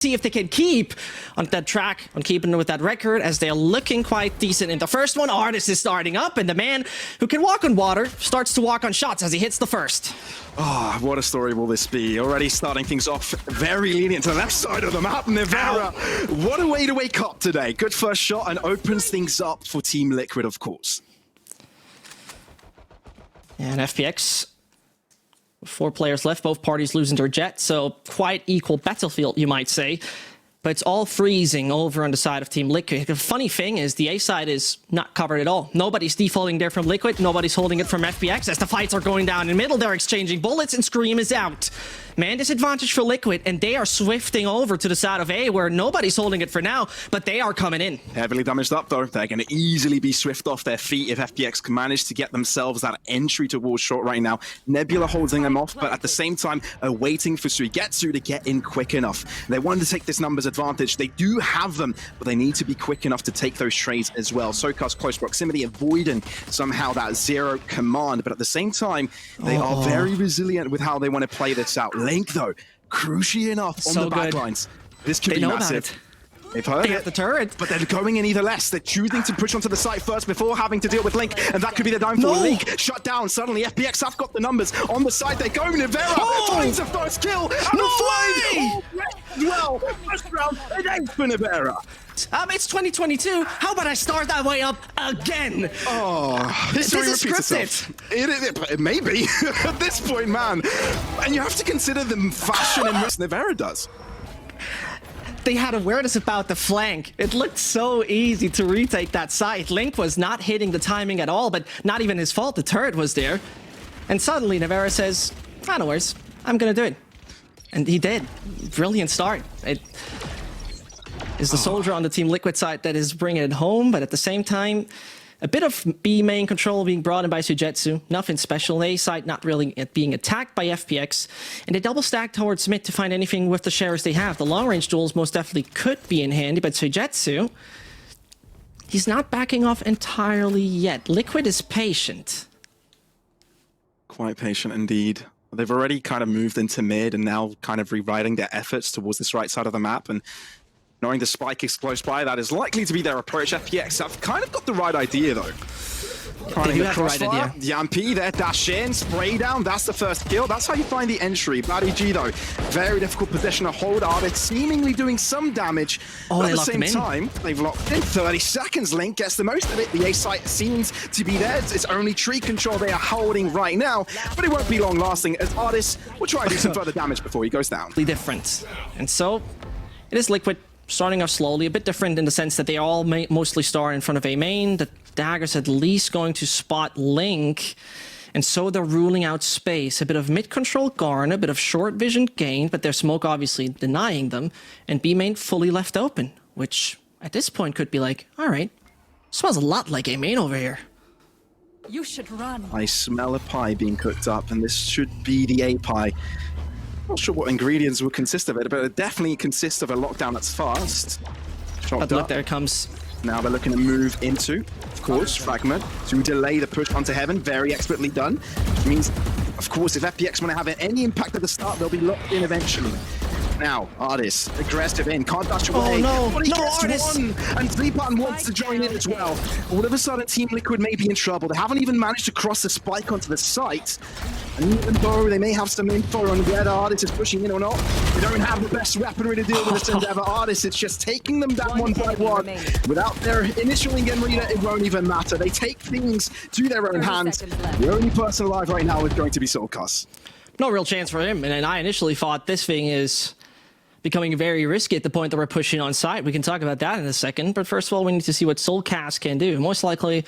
see if they can keep on that track, on keeping with that record, as they're looking quite decent in the first one. Artis is starting up, and the man who can walk on water starts to walk on shots as he hits the first. Oh, what a story will this be. Already starting things off very lenient to the left side of the map. Nivera, what a way to wake up today. Good first shot and opens things up for Team Liquid, of course. And FPX, 4 players left, both parties losing their jet, so quite equal battlefield, you might say. But it's all freezing over on the side of Team Liquid. The funny thing is the A side is not covered at all. Nobody's defaulting there from Liquid, nobody's holding it from FPX. As the fights are going down in the middle, they're exchanging bullets and Scream is out. Man disadvantage for Liquid, and they are swifting over to the side of A, where nobody's holding it for now, but they are coming in. Heavily damaged up, though. They're going to easily be swift off their feet if FPX can manage to get themselves that entry towards short right now. Nebula holding them off, but at the same time, waiting for Suigetsu to get in quick enough. They wanted to take this numbers advantage. They do have them, but they need to be quick enough to take those trades as well. Sokar's close proximity, avoiding somehow that zero command, but at the same time, they are very resilient with how they want to play this out. Link, though, crucially enough on the backlines. This could be massive. They've heard it. The turret. But they're going in either less. They're choosing to push onto the site first before having to deal with Link, and that could be the downfall. Link shut down. Suddenly, FPX have got the numbers. On the side, they go. Nivera finds the first kill. And well, first round, it ain't for Nivera. It's 2022. How about I start that way up again? Oh, history this repeats itself. It may be at this point, man. And you have to consider the fashion in which Nivera does. They had awareness about the flank. It looked so easy to retake that site. Link was not hitting the timing at all, but not even his fault. The turret was there. And suddenly Nivera says, no worries, I'm gonna do it. And he did. Brilliant start. It is the soldier on the Team Liquid side that is bringing it home, but at the same time, a bit of B main control being brought in by Suigetsu. Nothing special. A side not really being attacked by FPX. And they double stack towards mid to find anything with the shares they have. The long range duels most definitely could be in handy, but Suigetsu, he's not backing off entirely yet. Liquid is patient. Quite patient indeed. They've already kind of moved into mid and now kind of rewriting their efforts towards this right side of the map. And knowing the spike is close by, that is likely to be their approach. FPX have kind of got the right idea, though. They do have the right idea. Yampi there, dash in, spray down, that's the first kill. That's how you find the entry. Bloody G, though, very difficult position to hold. Artis seemingly doing some damage. Oh, but at the same time, they've locked in 30 seconds. Link gets the most of it. The A site seems to be there. It's only tree control they are holding right now, but it won't be long lasting as Artis will try to do some further damage before he goes down. Different. And so, it is Liquid starting off slowly, a bit different in the sense that they all mostly start in front of A main. The Dagger's at least going to spot Link, and so they're ruling out space. A bit of mid-control Garn, a bit of short vision gained, but their smoke obviously denying them, and B main fully left open, which at this point could be like, alright, smells a lot like A main over here. You should run. I smell a pie being cooked up, and this should be the A pie. Not sure what ingredients would consist of it, but it definitely consists of a lockdown that's fast. But look, there it comes. Now they're looking to move into, of course, Fragment to delay the push onto Heaven. Very expertly done. Which means, of course, if FPX want to have any impact at the start, they'll be locked in eventually. Now, Artis, aggressive in, can't dash away. Oh no, but he no, gets Artis! one, and Sleepan wants to join in as well. All of a sudden, Team Liquid may be in trouble. They haven't even managed to cross the spike onto the site. And even though they may have some info on whether Artis is pushing in or not, they don't have the best weaponry to deal with this Endeavor. Artis, it's just taking them down one by one. Without their initial in-game reader, it won't even matter. They take things to their own hands. The only person alive right now is going to be Solkas. No real chance for him, and I initially thought this thing is becoming very risky at the point that we're pushing on site. We can talk about that in a second, but first of all, we need to see what Soulcast can do. Most likely,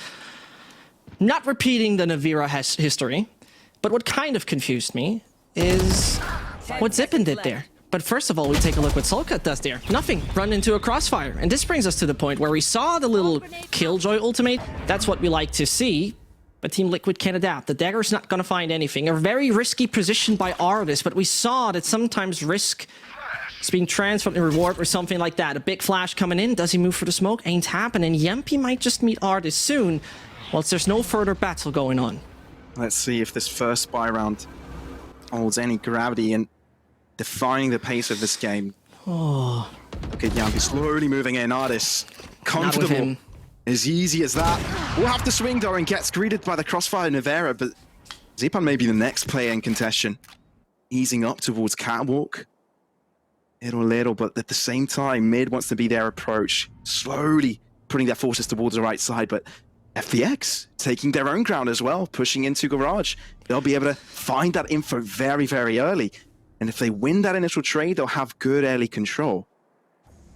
not repeating the Nivera history, but what kind of confused me is what Zippin did there. But first of all, we take a look what Soulcast does there. Nothing. Run into a crossfire. And this brings us to the point where we saw the little Killjoy ultimate. That's what we like to see. But Team Liquid can adapt. The Dagger's not going to find anything. A very risky position by Artis, but we saw that sometimes risk is being transferred in reward or something like that. A big flash coming in. Does he move for the smoke? Ain't happening. Yempi might just meet Artis soon, whilst there's no further battle going on. Let's see if this first buy round holds any gravity in defining the pace of this game. Oh, Okay, Yampi slowly moving in. Artis, not with comfortable. him. As easy as that. We'll have to swing though and gets greeted by the crossfire Nivera, but Zipan may be the next player in contention. Easing up towards Catwalk. Little, but at the same time, mid wants to be their approach. Slowly putting their forces towards the right side, but FPX taking their own ground as well, pushing into Garage. They'll be able to find that info very, very early. And if they win that initial trade, they'll have good early control.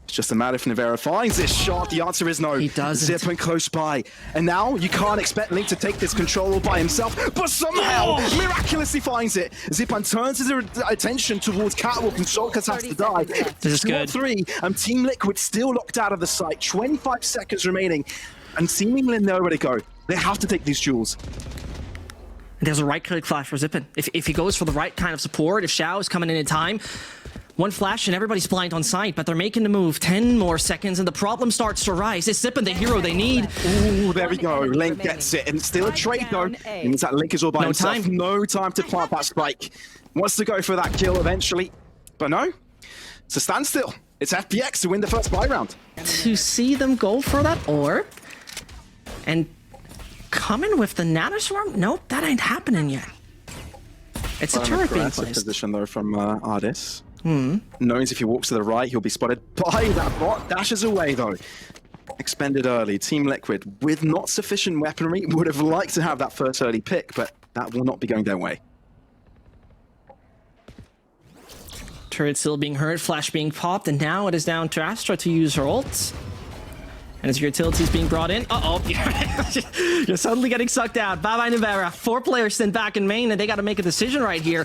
It's just a matter if Nivera finds this shot. The answer is no. He doesn't. Zipan close by. And now you can't expect Link to take this control all by himself, but somehow miraculously finds it. Zipan turns his attention towards Catwalk and Solkas has to die. This is good. 3, and Team Liquid still locked out of the site. 25 seconds remaining, and seemingly nowhere to go. They have to take these jewels. There's a right-click flash for Zipan. If he goes for the right kind of support, if Xiao is coming in time, one flash and everybody's blind on site, but they're making the move. 10 more seconds and the problem starts to rise. Is Zipan the hero they need? Ooh, there we go. Link gets it, and still a trade though. It means that Link is all by himself. No time to plant that spike. Wants to go for that kill eventually, but no. It's a standstill. It's FPX to win the first buy round. To see them go for that orb and coming with the nanoswarm? Nope, that ain't happening yet. It's a turret being placed. Position though from Artis. Knows if he walks to the right, he'll be spotted by that bot. Dashes away though. Expended early. Team Liquid, with not sufficient weaponry, would have liked to have that first early pick, but that will not be going their way. Turret still being heard, flash being popped, and now it is down to Astra to use her ult. And as your utilities being brought in, you're suddenly getting sucked out. Bye-bye, Nivera. 4 players sent back in main, and they got to make a decision right here.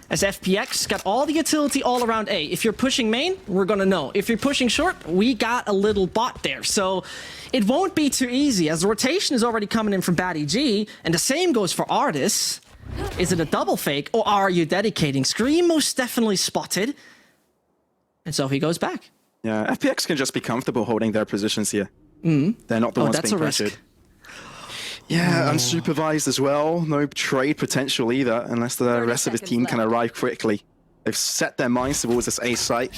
As FPX got all the utility all around A. If you're pushing main, we're gonna know. If you're pushing short, we got a little bot there. So it won't be too easy, as the rotation is already coming in from Batty G, and the same goes for Artis. Is it a double fake, or are you dedicating? Scream most definitely spotted. And so he goes back. Yeah, FPX can just be comfortable holding their positions here. They're not the ones being pressured. Risk. Yeah, unsupervised as well. No trade potential either, unless the rest of his team can arrive quickly. They've set their minds towards this A site.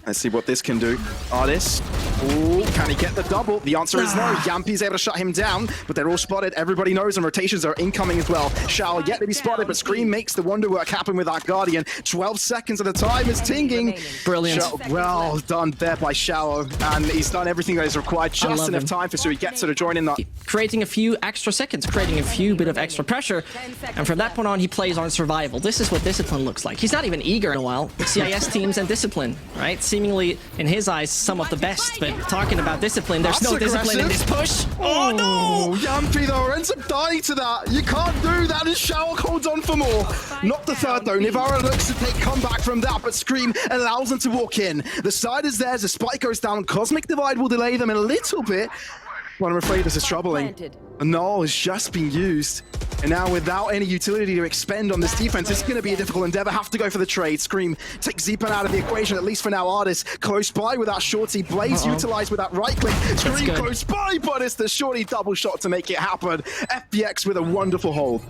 Let's see what this can do. Artis. Ooh, can he get the double? The answer is no. Yampi's able to shut him down, but they're all spotted. Everybody knows, and rotations are incoming as well. Shao yet to be spotted, but Scream makes the wonder work happen with that Guardian. 12 seconds at a time is tinging. Brilliant. Well done there by Shao, and he's done everything that is required. Just enough time for Suigetsu to join in that. Creating a few extra seconds, creating a few bit of extra pressure, and from that point on, he plays on survival. This is what Discipline looks like. He's not even eager in a while. CIS teams and Discipline, right? Seemingly, in his eyes, some of the best, but talking about Discipline, there's no discipline in this push. Oh no! Yampi though ends up dying to that. You can't do that, and Shao holds on for more. Not the third though. Nivara looks to take comeback from that, but Scream allows them to walk in. The side is theirs. The spike goes down. Cosmic Divide will delay them a little bit. But I'm afraid this is troubling. A null has just been used. And now without any utility to expend on this defense, it's going to be a difficult endeavor. Have to go for the trade. Scream takes Zipan out of the equation, at least for now. Artis close by with that shorty. Blaze utilized with that right click. Scream close by, but it's the shorty double shot to make it happen. FPX with a wonderful hold.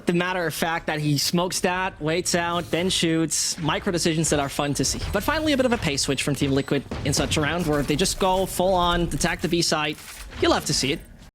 The matter of fact that he smokes that, waits out, then shoots. Micro decisions that are fun to see. But finally, a bit of a pace switch from Team Liquid in such a round where if they just go full on, attack the B site, you'll have to see it.